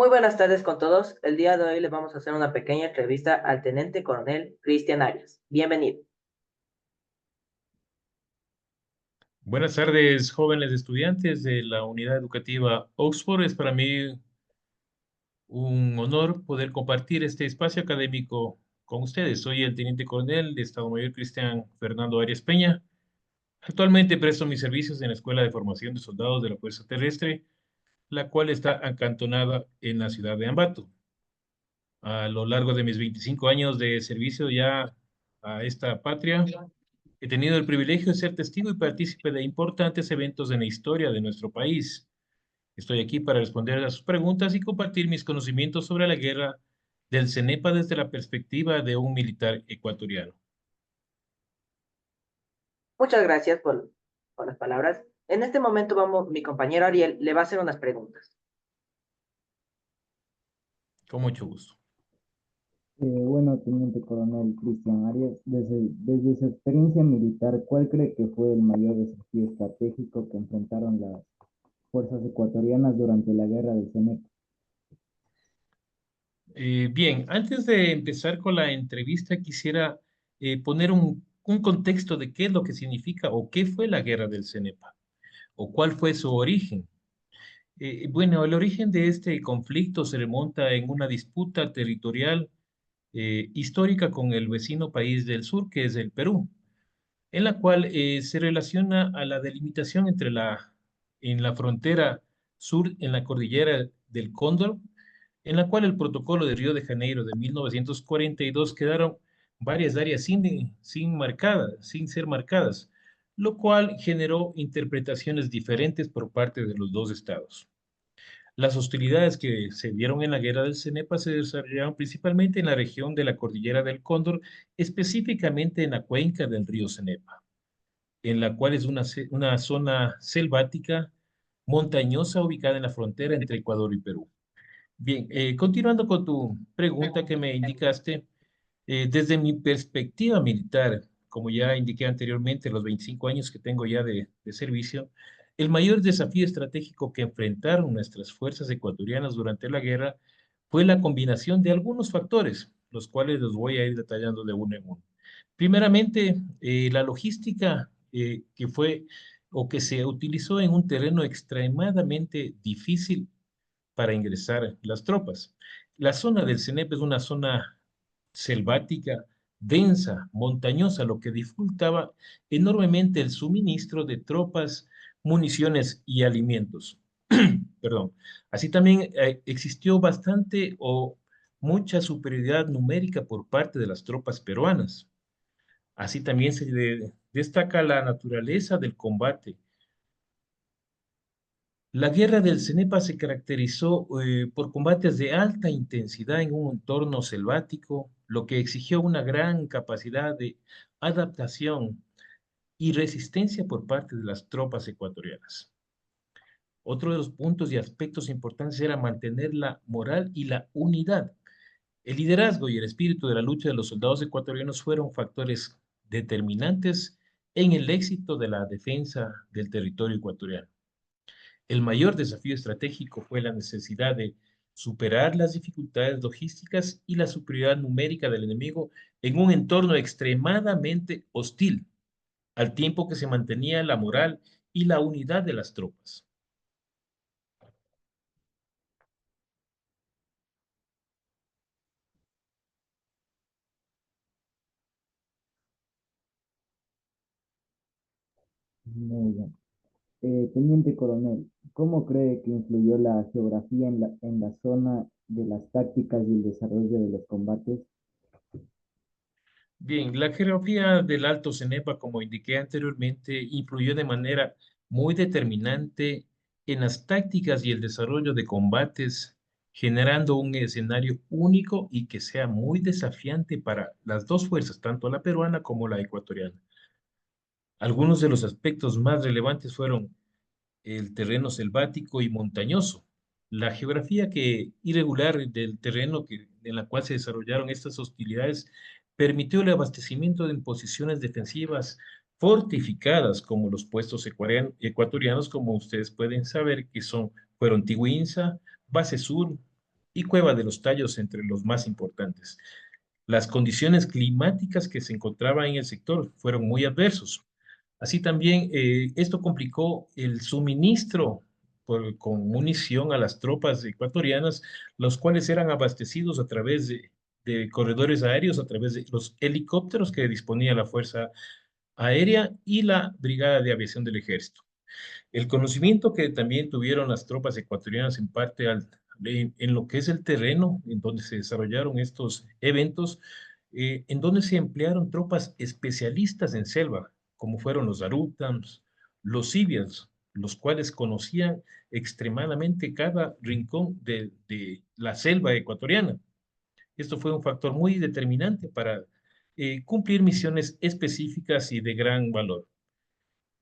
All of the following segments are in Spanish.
Muy buenas tardes con todos. El día de hoy les vamos a hacer una pequeña entrevista al teniente coronel Cristian Arias. Bienvenido. Buenas tardes, jóvenes estudiantes de la unidad educativa Oxford. Es para mí un honor poder compartir este espacio académico con ustedes. Soy el teniente coronel de Estado Mayor Cristian Fernando Arias Peña. Actualmente presto mis servicios en la Escuela de Formación de Soldados de la Fuerza Terrestre, la cual está acantonada en la ciudad de Ambato. A lo largo de mis 25 años de servicio ya a esta patria, he tenido el privilegio de ser testigo y partícipe de importantes eventos en la historia de nuestro país. Estoy aquí para responder a sus preguntas y compartir mis conocimientos sobre la guerra del CENEPA desde la perspectiva de un militar ecuatoriano. Muchas gracias por las palabras. En este momento mi compañero Ariel le va a hacer unas preguntas. Con mucho gusto. Bueno, Teniente Coronel Cristian Arias, desde su experiencia militar, ¿cuál cree que fue el mayor desafío estratégico que enfrentaron las fuerzas ecuatorianas durante la guerra del CENEP? Bien, antes de empezar con la entrevista, quisiera poner un contexto de qué es lo que significa o qué fue la guerra del CENEPA o cuál fue su origen. Bueno, el origen de este conflicto se remonta en una disputa territorial histórica con el vecino país del sur, que es el Perú, en la cual se relaciona a la delimitación en la frontera sur, en la cordillera del Cóndor, en la cual el protocolo de Río de Janeiro de 1942 quedaron varias áreas sin ser marcadas, lo cual generó interpretaciones diferentes por parte de los dos estados. Las hostilidades que se dieron en la guerra del Cenepa se desarrollaron principalmente en la región de la cordillera del Cóndor, específicamente en la cuenca del río Cenepa, en la cual es una zona selvática montañosa ubicada en la frontera entre Ecuador y Perú. Bien, continuando con tu pregunta que me indicaste, desde mi perspectiva militar, como ya indiqué anteriormente, los 25 años que tengo ya de servicio, el mayor desafío estratégico que enfrentaron nuestras fuerzas ecuatorianas durante la guerra fue la combinación de algunos factores, los cuales los voy a ir detallando de uno en uno. Primeramente, la logística que fue o que se utilizó en un terreno extremadamente difícil para ingresar las tropas. La zona del CENEP es una zona selvática, densa, montañosa, lo que dificultaba enormemente el suministro de tropas, municiones y alimentos. Perdón. Así también existió bastante o mucha superioridad numérica por parte de las tropas peruanas. Así también destaca la naturaleza del combate. La guerra del Cenepa se caracterizó por combates de alta intensidad en un entorno selvático, lo que exigió una gran capacidad de adaptación y resistencia por parte de las tropas ecuatorianas. Otro de los puntos y aspectos importantes era mantener la moral y la unidad. El liderazgo y el espíritu de la lucha de los soldados ecuatorianos fueron factores determinantes en el éxito de la defensa del territorio ecuatoriano. El mayor desafío estratégico fue la necesidad de superar las dificultades logísticas y la superioridad numérica del enemigo en un entorno extremadamente hostil, al tiempo que se mantenía la moral y la unidad de las tropas. Muy bien. Teniente Coronel, ¿cómo cree que influyó la geografía en la zona de las tácticas y el desarrollo de los combates? Bien, la geografía del Alto Cenepa, como indiqué anteriormente, influyó de manera muy determinante en las tácticas y el desarrollo de combates, generando un escenario único y que sea muy desafiante para las dos fuerzas, tanto la peruana como la ecuatoriana. Algunos de los aspectos más relevantes fueron el terreno selvático y montañoso, la geografía irregular del terreno en la cual se desarrollaron estas hostilidades permitió el abastecimiento de posiciones defensivas fortificadas como los puestos ecuatorianos, como ustedes pueden saber, fueron Tiguinza, Base Sur, y Cueva de los Tallos entre los más importantes. Las condiciones climáticas que se encontraban en el sector fueron muy adversos. Así también, esto complicó el suministro con munición a las tropas ecuatorianas, los cuales eran abastecidos a través de corredores aéreos, a través de los helicópteros que disponía la Fuerza Aérea y la Brigada de Aviación del Ejército. El conocimiento que también tuvieron las tropas ecuatorianas en parte en lo que es el terreno en donde se desarrollaron estos eventos, en donde se emplearon tropas especialistas en selva, como fueron los Arutams, los Civials, los cuales conocían extremadamente cada rincón de la selva ecuatoriana. Esto fue un factor muy determinante para cumplir misiones específicas y de gran valor.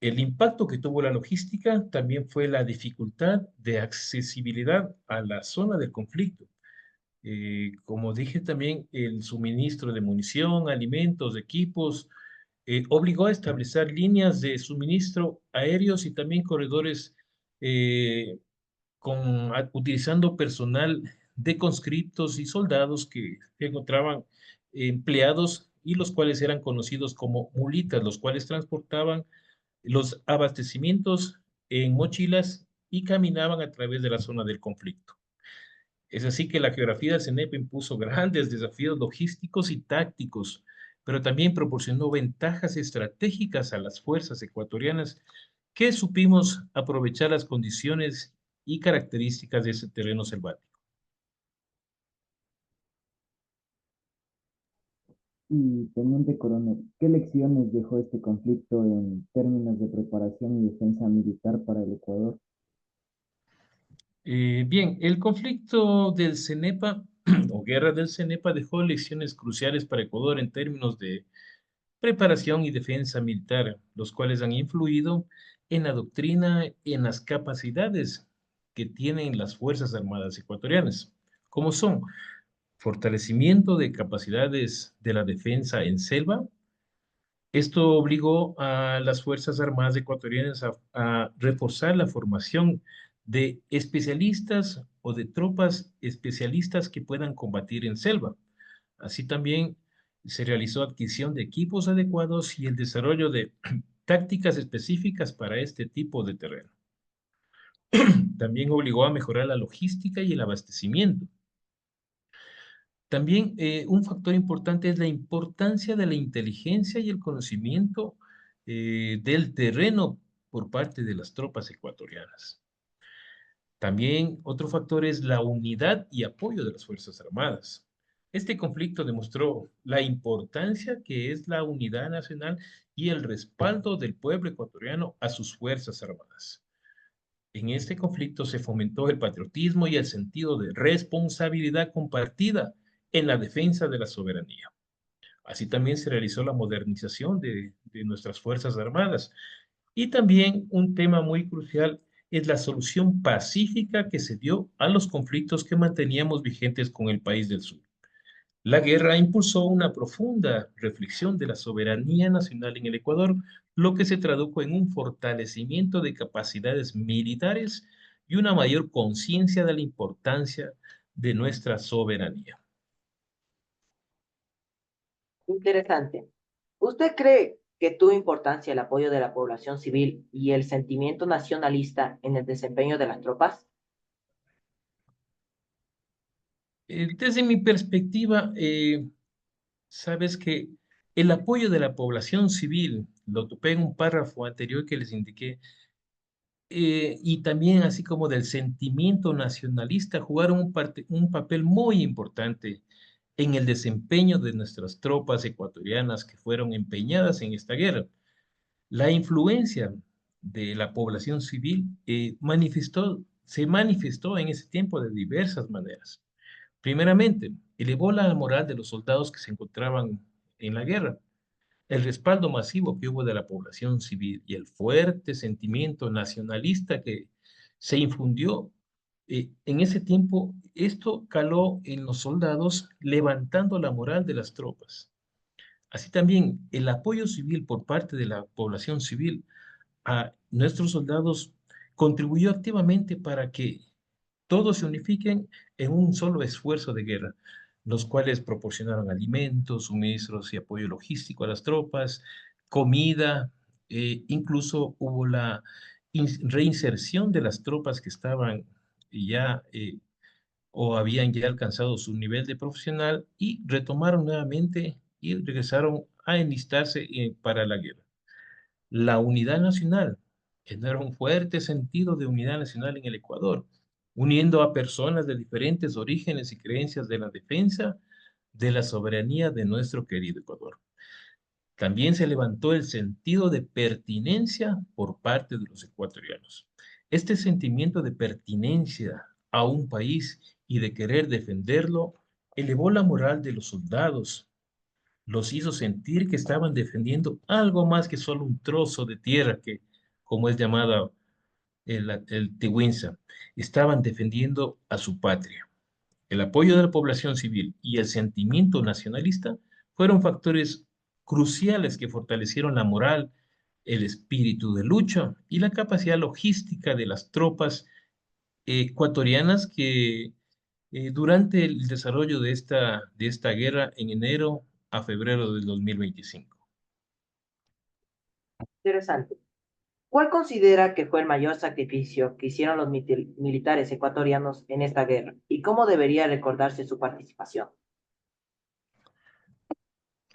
El impacto que tuvo la logística también fue la dificultad de accesibilidad a la zona del conflicto. Como dije también, el suministro de munición, alimentos, equipos, obligó a establecer líneas de suministro aéreos y también corredores eh, utilizando personal de conscriptos y soldados que se encontraban empleados y los cuales eran conocidos como mulitas, los cuales transportaban los abastecimientos en mochilas y caminaban a través de la zona del conflicto. Es así que la geografía del CENEP impuso grandes desafíos logísticos y tácticos, pero también proporcionó ventajas estratégicas a las fuerzas ecuatorianas que supimos aprovechar las condiciones y características de ese terreno selvático. Y teniente coronel, ¿qué lecciones dejó este conflicto en términos de preparación y defensa militar para el Ecuador? Bien, el conflicto del CENEPA o guerra del CENEPA dejó lecciones cruciales para Ecuador en términos de preparación y defensa militar, los cuales han influido en la doctrina, en las capacidades que tienen las Fuerzas Armadas ecuatorianas, como son fortalecimiento de capacidades de la defensa en selva. Esto obligó a las Fuerzas Armadas ecuatorianas a reforzar la formación de especialistas o de tropas especialistas que puedan combatir en selva. Así también se realizó adquisición de equipos adecuados y el desarrollo de tácticas específicas para este tipo de terreno. También obligó a mejorar la logística y el abastecimiento. También un factor importante es la importancia de la inteligencia y el conocimiento del terreno por parte de las tropas ecuatorianas. También otro factor es la unidad y apoyo de las Fuerzas Armadas. Este conflicto demostró la importancia que es la unidad nacional y el respaldo del pueblo ecuatoriano a sus Fuerzas Armadas. En este conflicto se fomentó el patriotismo y el sentido de responsabilidad compartida en la defensa de la soberanía. Así también se realizó la modernización de nuestras Fuerzas Armadas. Y también un tema muy crucial es la solución pacífica que se dio a los conflictos que manteníamos vigentes con el país del sur. La guerra impulsó una profunda reflexión de la soberanía nacional en el Ecuador, lo que se tradujo en un fortalecimiento de capacidades militares y una mayor conciencia de la importancia de nuestra soberanía. Interesante. ¿Usted cree que tuvo importancia el apoyo de la población civil y el sentimiento nacionalista en el desempeño de las tropas? Desde mi perspectiva, sabes que el apoyo de la población civil, lo topé en un párrafo anterior que les indiqué, y también así como del sentimiento nacionalista, jugaron un papel muy importante en el desempeño de nuestras tropas ecuatorianas que fueron empeñadas en esta guerra. La influencia de la población civil se manifestó en ese tiempo de diversas maneras. Primeramente, elevó la moral de los soldados que se encontraban en la guerra. El respaldo masivo que hubo de la población civil y el fuerte sentimiento nacionalista que se infundió en ese tiempo, esto caló en los soldados, levantando la moral de las tropas. Así también, el apoyo civil por parte de la población civil a nuestros soldados contribuyó activamente para que todos se unifiquen en un solo esfuerzo de guerra, los cuales proporcionaron alimentos, suministros y apoyo logístico a las tropas, comida, incluso hubo la reinserción de las tropas que estaban ya o habían ya alcanzado su nivel de profesional y retomaron nuevamente y regresaron a enlistarse para la guerra. La unidad nacional genera un fuerte sentido de unidad nacional en el Ecuador, uniendo a personas de diferentes orígenes y creencias de la defensa de la soberanía de nuestro querido Ecuador. También se levantó el sentido de pertinencia por parte de los ecuatorianos. Este sentimiento de pertinencia a un país y de querer defenderlo elevó la moral de los soldados, los hizo sentir que estaban defendiendo algo más que solo un trozo de tierra que, como es llamada el Tehuinza, estaban defendiendo a su patria. El apoyo de la población civil y el sentimiento nacionalista fueron factores cruciales que fortalecieron la moral, el espíritu de lucha y la capacidad logística de las tropas ecuatorianas que durante el desarrollo de esta guerra en enero a febrero del 2025. Interesante. ¿Cuál considera que fue el mayor sacrificio que hicieron los militares ecuatorianos en esta guerra y cómo debería recordarse su participación?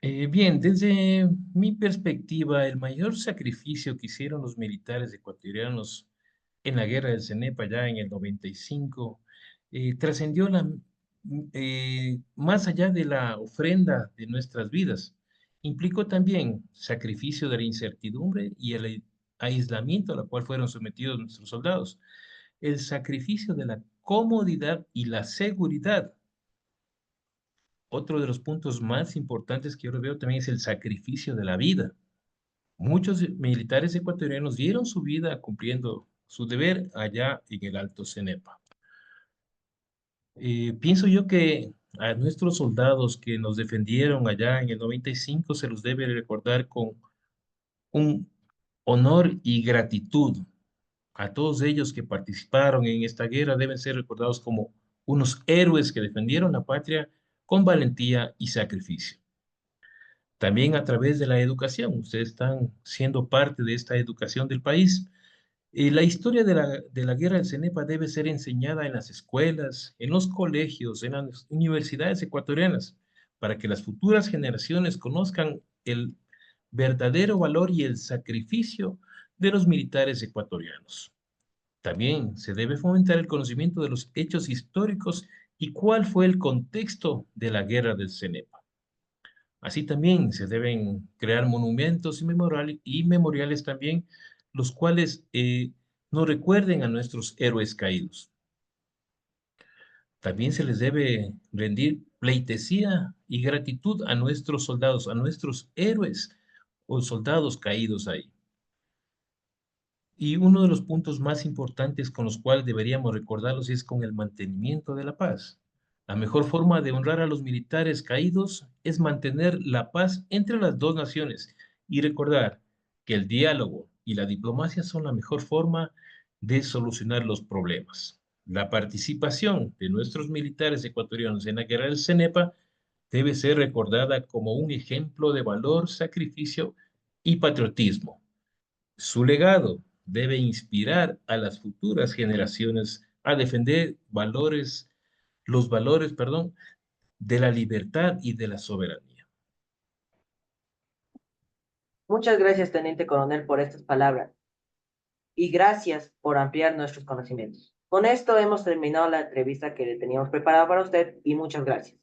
Bien, desde mi perspectiva, el mayor sacrificio que hicieron los militares ecuatorianos en la guerra del Cenepa ya en el 95 trascendió más allá de la ofrenda de nuestras vidas. Implicó también sacrificio de la incertidumbre y el aislamiento a la cual fueron sometidos nuestros soldados. El sacrificio de la comodidad y la seguridad. Otro de los puntos más importantes que yo veo también es el sacrificio de la vida. Muchos militares ecuatorianos dieron su vida cumpliendo su deber allá en el Alto Cenepa. Pienso yo que a nuestros soldados que nos defendieron allá en el 95 se los debe recordar con un honor y gratitud. A todos ellos que participaron en esta guerra deben ser recordados como unos héroes que defendieron la patria con valentía y sacrificio. También a través de la educación, ustedes están siendo parte de esta educación del país. La historia de la guerra del Cenepa debe ser enseñada en las escuelas, en los colegios, en las universidades ecuatorianas, para que las futuras generaciones conozcan el verdadero valor y el sacrificio de los militares ecuatorianos. También se debe fomentar el conocimiento de los hechos históricos y cuál fue el contexto de la guerra del Cenepa. Así también se deben crear monumentos y memoriales también, los cuales nos recuerden a nuestros héroes caídos. También se les debe rendir pleitesía y gratitud a nuestros soldados, a nuestros héroes o soldados caídos ahí. Y uno de los puntos más importantes con los cuales deberíamos recordarlos es con el mantenimiento de la paz. La mejor forma de honrar a los militares caídos es mantener la paz entre las dos naciones y recordar que el diálogo y la diplomacia son la mejor forma de solucionar los problemas. La participación de nuestros militares ecuatorianos en la guerra del Cenepa debe ser recordada como un ejemplo de valor, sacrificio y patriotismo. Su legado debe inspirar a las futuras generaciones a defender los valores, perdón, de la libertad y de la soberanía. Muchas gracias, Teniente Coronel, por estas palabras y gracias por ampliar nuestros conocimientos. Con esto hemos terminado la entrevista que le teníamos preparada para usted y muchas gracias.